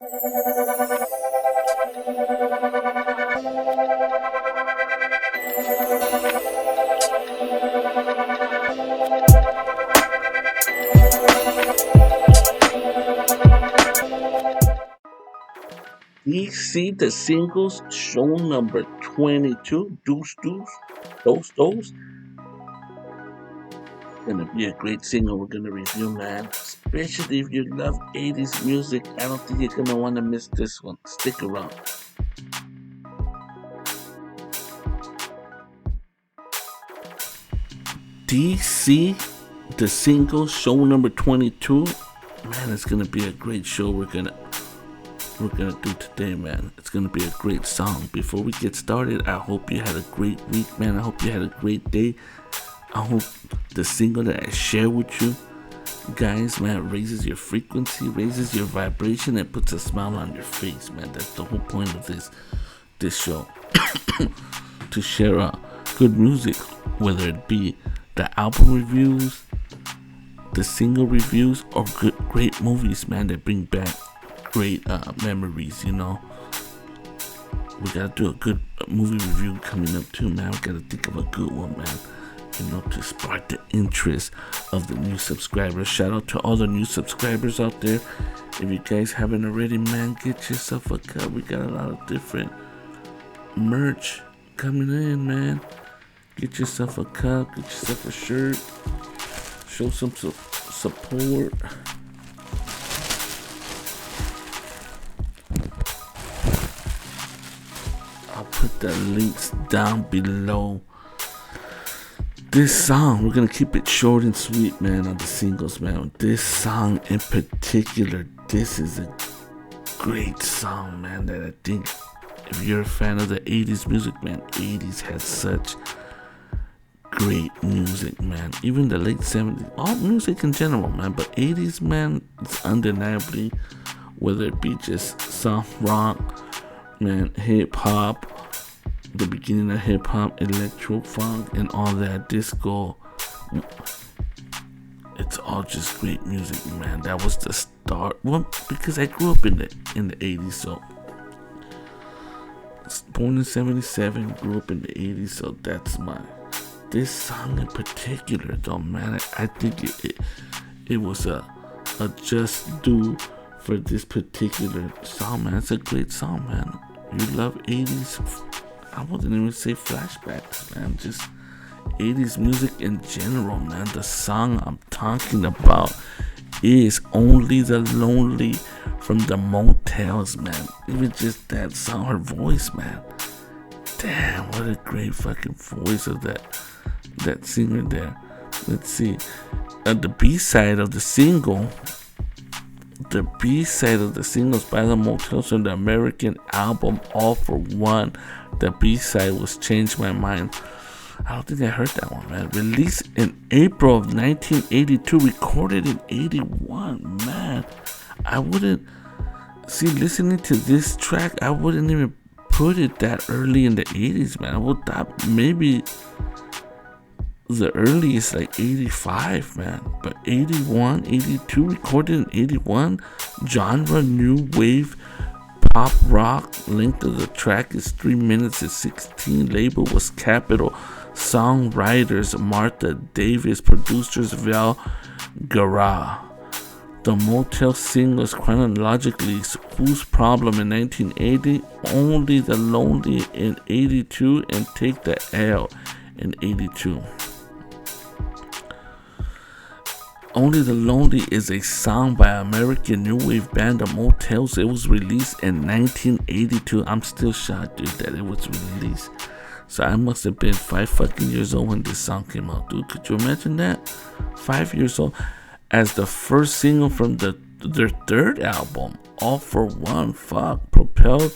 DC the singles show number 22, Deuce Deuce, Those. Gonna be a great single we're gonna review, man. Especially if you love 80s music. I don't think you're gonna wanna miss this one. Stick around. DC the singles show number 22. Man, it's gonna be a great show we're gonna do today, man. It's gonna be a great song. Before we get started, I hope you had a great week, man. I hope you had a great day. I hope the single that I share with you guys, man, raises your frequency, raises your vibration, and puts a smile on your face, man. That's the whole point of this show. To share good music, whether it be the album reviews, the single reviews, or great movies, man, that bring back great memories. We gotta do a good movie review coming up too, man. We gotta think of a good one, man, to spark the interest of the new subscribers. Shout out to all the new subscribers out there. If you guys haven't already, man, get yourself a cup. We got a lot of different merch coming in, man. Get yourself a cup, get yourself a shirt, show some support. I'll put the links down below. This song, we're gonna keep it short and sweet, man, on the singles, man. This song in particular, this is a great song, man, that I think if you're a fan of the 80s music, man, 80s has such great music, man. Even the late 70s, all music in general, man, but 80s, man, it's undeniably, whether it be just soft rock, man, hip hop, the beginning of hip hop, electro funk, and all that, disco. It's all just great music, man. That was the start. Well, because I grew up in the 80s, so born in 77, grew up in the 80s, so that's this song in particular, though, man. I think it was a just due for this particular song, man. It's a great song, man. You love 80s. I wouldn't even say flashbacks, man. Just 80s music in general, man. The song I'm talking about is Only the Lonely from the Motels, man. Even just that song, her voice, man. Damn, what a great fucking voice of that singer there. Let's see. The B-side of the single. The B-side of the singles by the Motels on the American album All for One. The B-side was Change My Mind. I don't think I heard that one, man. Released in April of 1982, recorded in 81, man. I wouldn't listening to this track, I wouldn't even put it that early in the 80s, man. I would thought maybe the earliest like 85, man, but 81, 82, recorded in 81. Genre new wave pop rock. Length of the track is 3 minutes and 16. Label was Capitol. Songwriters Martha Davis. Producers Val Guerra. The Motel singles chronologically: Whose Problem in 1980, Only the Lonely in 82, and Take the L in 82. Only the Lonely is a song by American new wave band The Motels. It was released in 1982. I'm still shocked, dude, that it was released. So I must have been 5 fucking years old when this song came out, dude. Could you imagine that? 5 years old. As the first single from their third album, All for One. Fuck. Propelled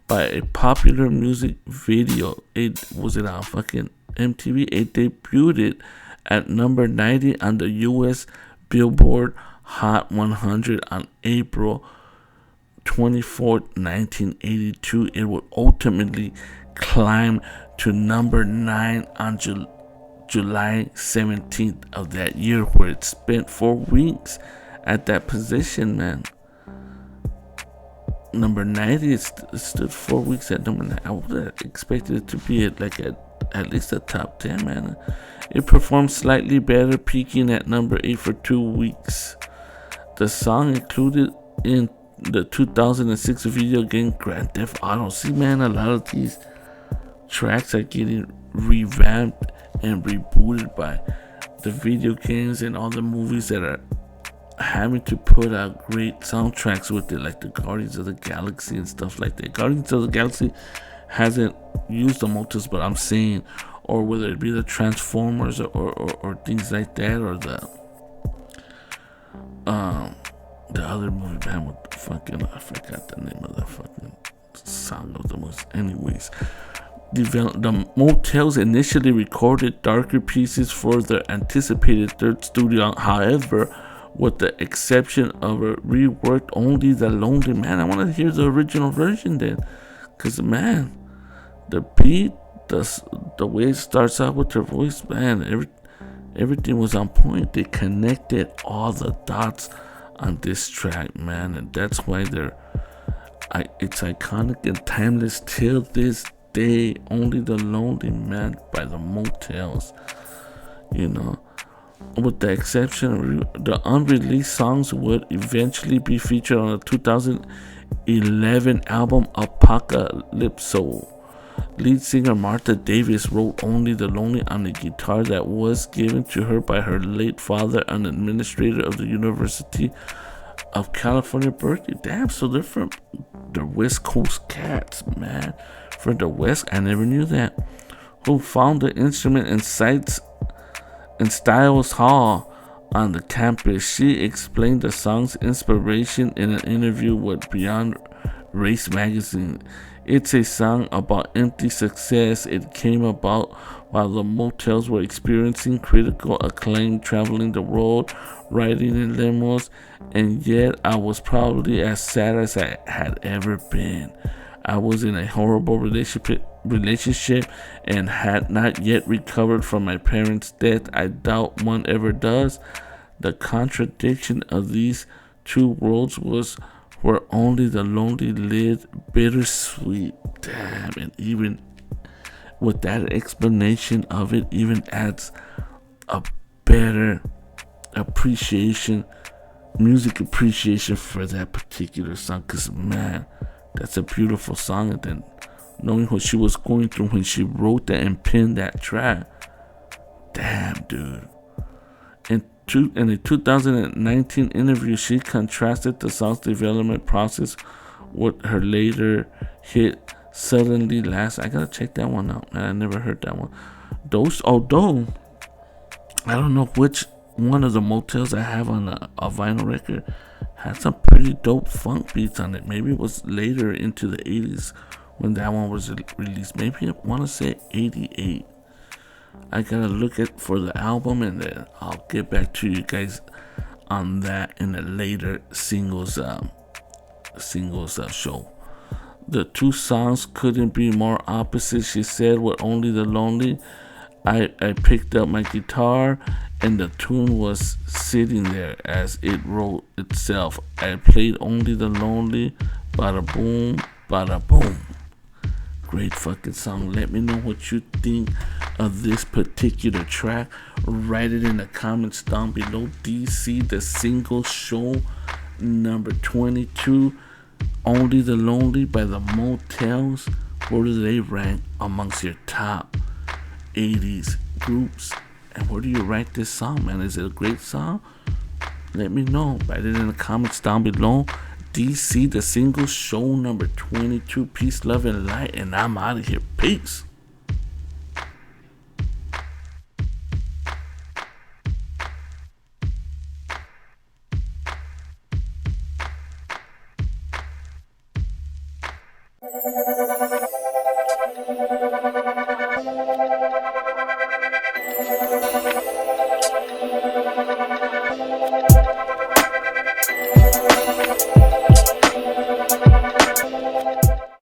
by a popular music video. It on fucking MTV. It debuted at number 90 on the US Billboard Hot 100 on April 24th, 1982. It would ultimately climb to number 9 on July 17th of that year, where it spent 4 weeks at that position, man. number 90. It stood 4 weeks at number 9. I would have expected it to be at least a top 10, man. It performed slightly better, peaking at number 8 for 2 weeks. The song included in the 2006 video game Grand Theft Auto. See, man, a lot of these tracks are getting revamped and rebooted by the video games and all the movies that are having to put out great soundtracks with it, like the Guardians of the Galaxy and stuff like that. Guardians of the Galaxy hasn't used the Motels, but I'm saying, or whether it be the Transformers or things like that, or the other movie band with the fucking, I forgot the name of the fucking song of the most. Anyways, the Motels initially recorded darker pieces for their anticipated third studio. However, with the exception of a reworked Only the Lonely, man, I want to hear the original version then, because man, the beat, the way it starts out with her voice, man, everything was on point. They connected all the dots on this track, man, and that's why it's iconic and timeless till this day. Only the Lonely, man, by the Motels. With the exception of the unreleased songs would eventually be featured on the 2011 album Apocalypso. Lead singer Martha Davis wrote Only the Lonely on a guitar that was given to her by her late father, an administrator of the University of California, Berkeley. Damn, so they're from the West Coast cats, man. From the West, I never knew that. Who found the instrument in Styles Hall on the campus. She explained the song's inspiration in an interview with Beyond Race magazine. It's a song about empty success. It came about while the Motels were experiencing critical acclaim, traveling the world, riding in limos, and yet I was probably as sad as I had ever been. I was in a horrible relationship and had not yet recovered from my parents' death. I doubt one ever does. The contradiction of these two worlds was where Only the Lonely lived, bittersweet. Damn, and even with that explanation of it, even adds a better music appreciation for that particular song. Cause man, that's a beautiful song. And then knowing what she was going through when she wrote that and penned that track, damn, dude. In a 2019 interview, she contrasted the song's development process with her later hit Suddenly Last. I gotta check that one out, man. I never heard that one. Although I don't know which one of the Motels I have on a vinyl record had some pretty dope funk beats on it. Maybe it was later into the 80s when that one was released. Maybe I want to say 88. I gotta look at for the album, and then I'll get back to you guys on that in a later singles show. The two songs couldn't be more opposite, she said. With Only the Lonely, I picked up my guitar and the tune was sitting there as it wrote itself. I played Only the Lonely, bada boom, bada boom. Great fucking song. Let me know what you think of this particular track. Write it in the comments down below. DC, the single show number 22, Only the Lonely by the Motels. Where do they rank amongst your top 80s groups? And where do you rank this song, man? Is it a great song? Let me know. Write it in the comments down below. DC, the single show number 22. Peace, love, and light. And I'm out of here. Peace.